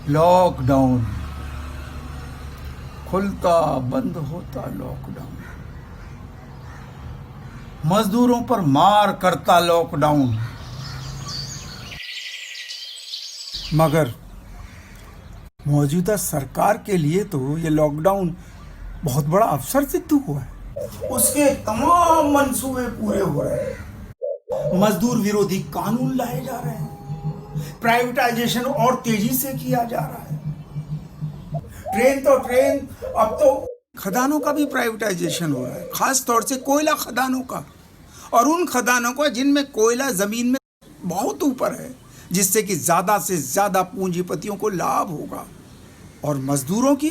Lockdown, खुलता बंद होता लॉकडाउन, मजदूरों पर मार करता लॉकडाउन। मगर मौजूदा सरकार के लिए तो ये लॉकडाउन बहुत बड़ा अवसर सिद्ध हुआ है। उसके तमाम मंसूबे पूरे हो रहे हैं। मजदूर विरोधी कानून लाए जा रहे हैं, प्राइवेटाइजेशन और तेजी से किया जा रहा है। ट्रेन अब तो खदानों का भी प्राइवेटाइजेशन हो रहा है, खास तौर से कोयला खदानों का, और उन खदानों का जिनमें कोयला जमीन में बहुत ऊपर है, जिससे कि ज्यादा से ज्यादा पूंजीपतियों को लाभ होगा और मजदूरों की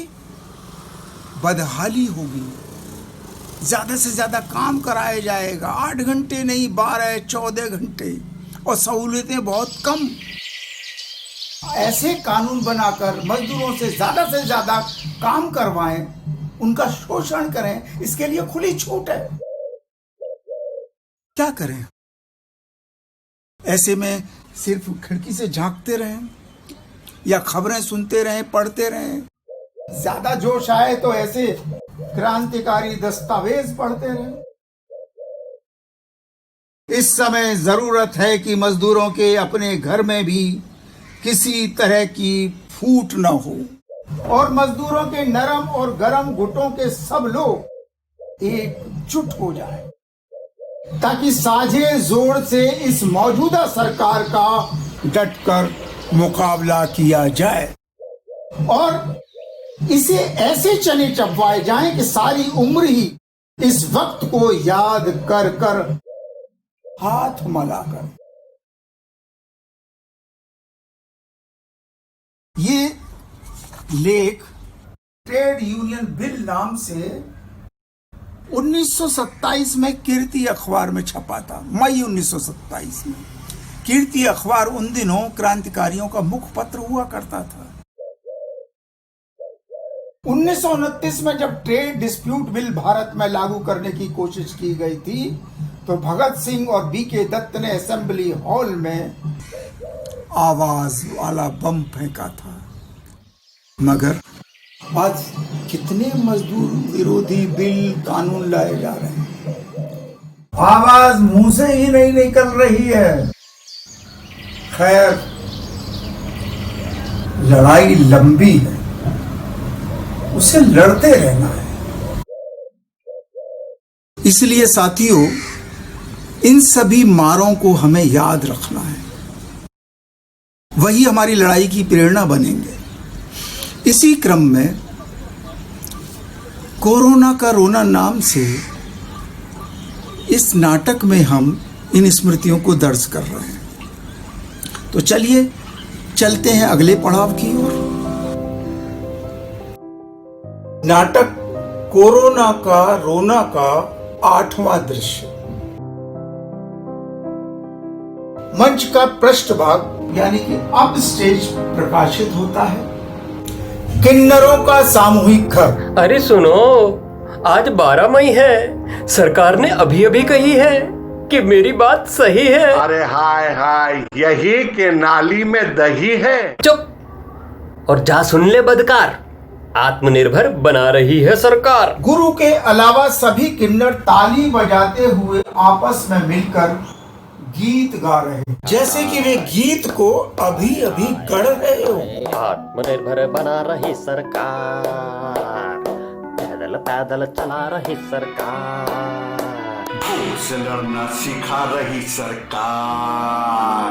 बदहाली होगी। ज्यादा से ज्यादा काम कराया जाएगा, 8 घंटे नहीं 12-14 घंटे, और सहूलियतें बहुत कम। ऐसे कानून बनाकर मजदूरों से ज्यादा काम करवाएं, उनका शोषण करें, इसके लिए खुली छूट है। क्या करें? ऐसे में सिर्फ खिड़की से झांकते रहें या खबरें सुनते रहें, पढ़ते रहें? ज्यादा जोश आए तो ऐसे क्रांतिकारी दस्तावेज पढ़ते रहें। इस समय जरूरत है कि मजदूरों के अपने घर में भी किसी तरह की फूट न हो, और मजदूरों के नरम और गरम गुटों के सब लोग एकजुट हो जाएं, ताकि साझे जोर से इस मौजूदा सरकार का डटकर मुकाबला किया जाए और इसे ऐसे चने चबवाए जाएं कि सारी उम्र ही इस वक्त को याद कर कर हाथ मलाकर। ये लेख ट्रेड यूनियन बिल नाम से 1927 में कीर्ति अखबार में छपा था। मई 1927 में कीर्ति अखबार उन दिनों क्रांतिकारियों का मुखपत्र हुआ करता था। 1929 में जब ट्रेड डिस्प्यूट बिल भारत में लागू करने की कोशिश की गई थी, तो भगत सिंह और बीके दत्त ने असेंबली हॉल में आवाज वाला बम फेंका था। मगर आज कितने मजदूर विरोधी बिल कानून लाए जा रहे हैं, आवाज मुंह से ही नहीं निकल रही है। खैर, लड़ाई लंबी है, उसे लड़ते रहना है। इसलिए साथियों, इन सभी मारों को हमें याद रखना है, वही हमारी लड़ाई की प्रेरणा बनेंगे। इसी क्रम में कोरोना का रोना नाम से इस नाटक में हम इन स्मृतियों को दर्ज कर रहे हैं। तो चलिए चलते हैं अगले पड़ाव की ओर। नाटक कोरोना का रोना का 8वां दृश्य। मंच का पृष्ठभाग यानी कि अप स्टेज प्रकाशित होता है। किन्नरों का सामूहिक घर। अरे सुनो, आज 12 मई है। सरकार ने अभी अभी कही है कि मेरी बात सही है। अरे हाय हाय, यही के नाली में दही है। चुप और जा सुन ले बदकार, आत्मनिर्भर बना रही है सरकार। गुरु के अलावा सभी किन्नर ताली बजाते हुए आपस में मिलकर गीत गा रहे हैं, जैसे कि वे गीत को अभी अभी गढ़ रहे हो। आत्मनिर्भर बना रही सरकार, पैदल पैदल चला रही सरकार, भूख से लड़ना सिखा रही सरकार,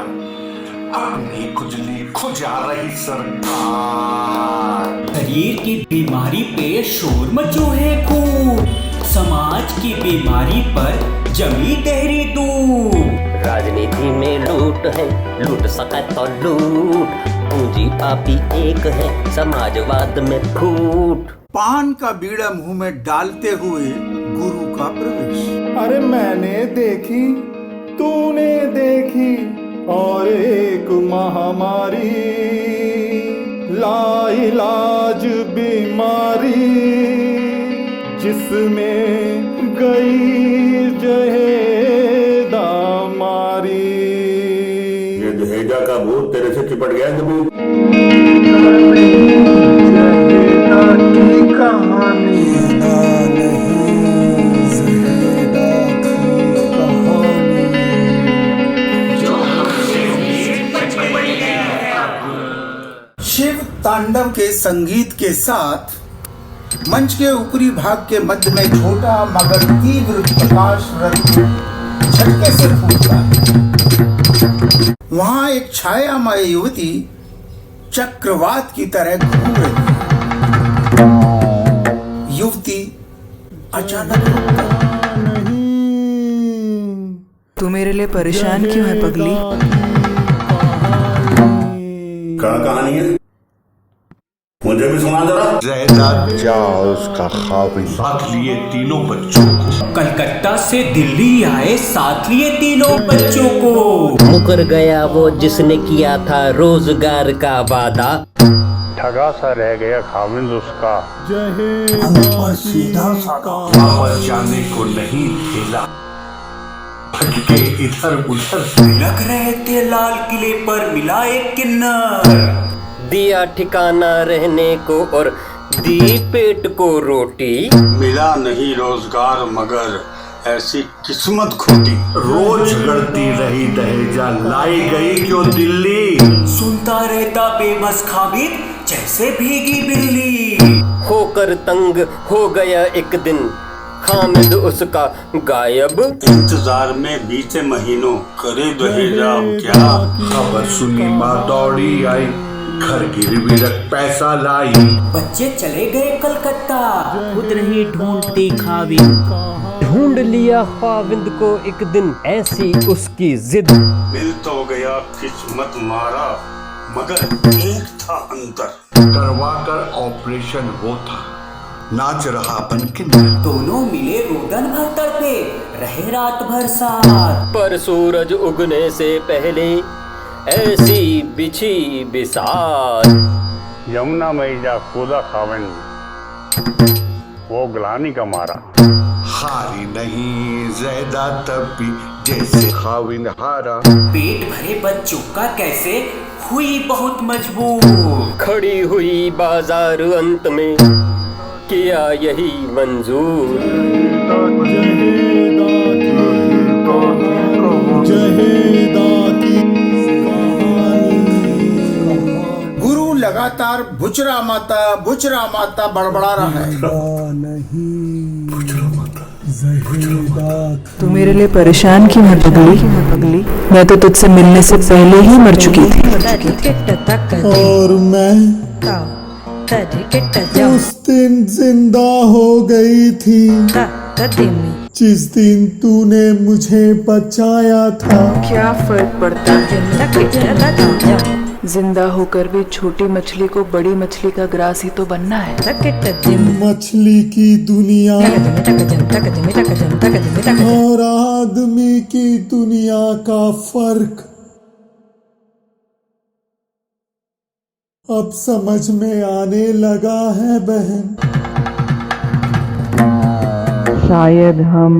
अपनी खुजली खुजा रही सरकार। शरीर की बीमारी पे शोर मचो है खूब, समाज की बीमारी पर जमी तहरी दूर। राजनीति में लूट है, लूट सका तो लूट, पूंजी पापी एक है, समाजवाद में फूट। पान का बीड़ा मुंह में डालते हुए गुरु का प्रवेश। अरे मैंने देखी, तूने देखी, और एक महामारी, लाइलाज बीमारी, जिसमें गई जहेदा मारी। ये जहेजा का भूत तेरे से चिपट गया। शिव तांडव के संगीत के साथ मंच के ऊपरी भाग के मध्य में छोटा मगर तीव्र प्रकाश रत्न झटके से फूटता है। वहां एक छायामय युवती चक्रवात की तरह घूम रही है। युवती अचानक रुक गई। तू मेरे लिए परेशान क्यों है पगली? क्या कहानी है? मुझे भी सुना जरा। उसका ख्वाब साथ लिए तीनों बच्चों को। कलकत्ता से दिल्ली आए साथ लिए तीनों बच्चों को। मुकर गया वो जिसने किया था रोजगार का वादा। ठगा सा रह गया खाविंद उसका। ऊपर सीधा साधा वापस जाने को नहीं खेला, भटके इधर उधर। लग रहे थे लाल किले पर मिला एक किन्नर। दिया ठिकाना रहने को और दी पेट को रोटी। मिला नहीं रोजगार मगर ऐसी किस्मत खोटी। रोज लड़ती रही दहेजा, लाई गई क्यों दिल्ली। सुनता रहता बेबस खाबिद जैसे भीगी बिल्ली। होकर तंग हो गया एक दिन हामिद उसका गायब। इंतजार में बीते महीनों करे दहेजा क्या। खबर सुनी माँ दौड़ी आई, घर गिरवी रख पैसा लाई। बच्चे चले गए कलकत्ता, खुद रही ढूंढती खाबिद। ढूंढ लिया खाविंद को एक दिन ऐसी उसकी जिद। मिल तो गया किस्मत मारा मगर एक था अंतर। करवा कर ऑपरेशन वो था, नाच रहा बनके। दोनों मिले रोदन भर तड़पे, रहे रात भर साथ। पर सूरज उगने से पहले ऐसी बिछी बिसात। यमुना में जा कूदा खाविंद, वो ग्लानी का मारा। हारी नहीं ज़्यादा तब भी जैसे खाविंद हारा। पेट भरे बच्चों का कैसे हुई बहुत मजबूर। खड़ी हुई बाजार अंत में किया यही मंजूर। गुरु लगातार बुचरा माता बड़बड़ा रहा है। तू मेरे लिए परेशान क्यों है पगली? मैं तो तुझसे मिलने से पहले ही मर चुकी थी। और मैं उस दिन जिंदा हो गई थी जिस दिन तूने मुझे बचाया था। क्या फर्क पड़ता है? जिंदा होकर भी छोटी मछली को बड़ी मछली का ग्रास ही तो बनना है। मछली की दुनिया और आदमी की दुनिया का फर्क अब समझ में आने लगा है बहन। शायद हम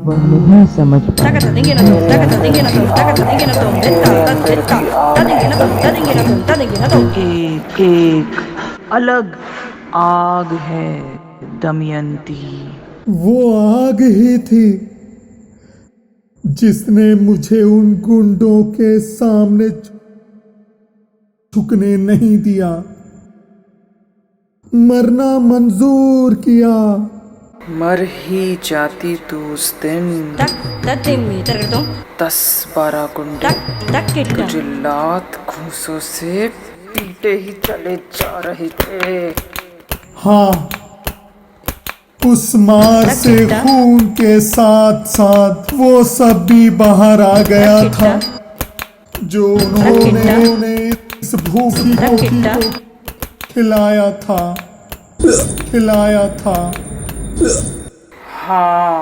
नहीं समझ एक अलग आग है दमयंती। वो आग ही थी जिसने मुझे उन गुंडों के सामने झुकने नहीं दिया, मरना मंजूर किया। मर ही जाती तू उस दिन। 10-12 गुंडे तुझे लात घूंसों से पीटे ही चले जा रहे थे। हाँ, उस मार से खून के साथ साथ वो सब भी बाहर आ गया था जो उन्होंने इस भूखी को खिलाया था। हाँ,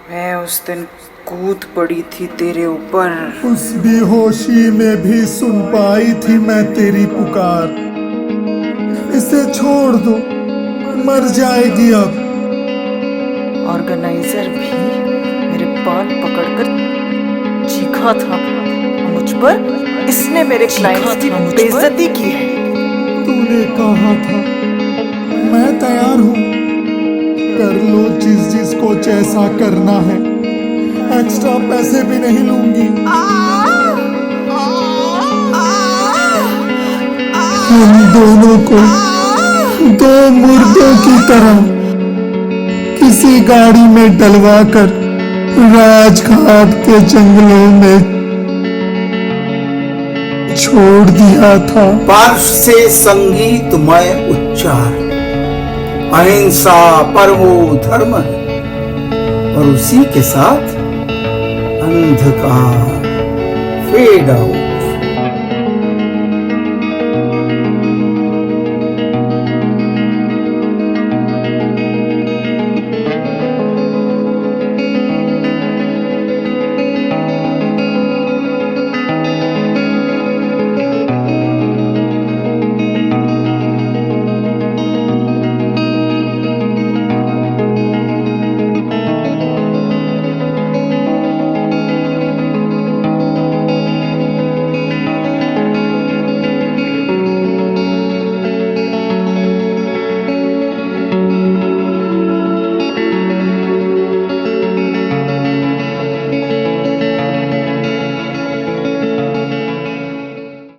मैं उस दिन कूद पड़ी थी तेरे ऊपर। उस बेहोशी में भी सुन पाई थी मैं तेरी पुकार। इसे छोड़ दो, मर जाएगी अब। ऑर्गेनाइजर भी मेरे बाल पकड़कर चीखा था मुझ पर इसने मेरे क्लाइंट्स की बेइज्जती की है। तूने कहा था, मैं तैयार हूँ। कर लो जिसको जैसा करना है, एक्स्ट्रा पैसे भी नहीं लूंगी। हम दोनों को दो मुर्दों की तरह किसी गाड़ी में डलवाकर राजघाट के जंगलों में छोड़ दिया था। पार्श से संगीतमय उच्चार, अहिंसा परमो धर्म है, और उसी के साथ अंधकार फेड आउट।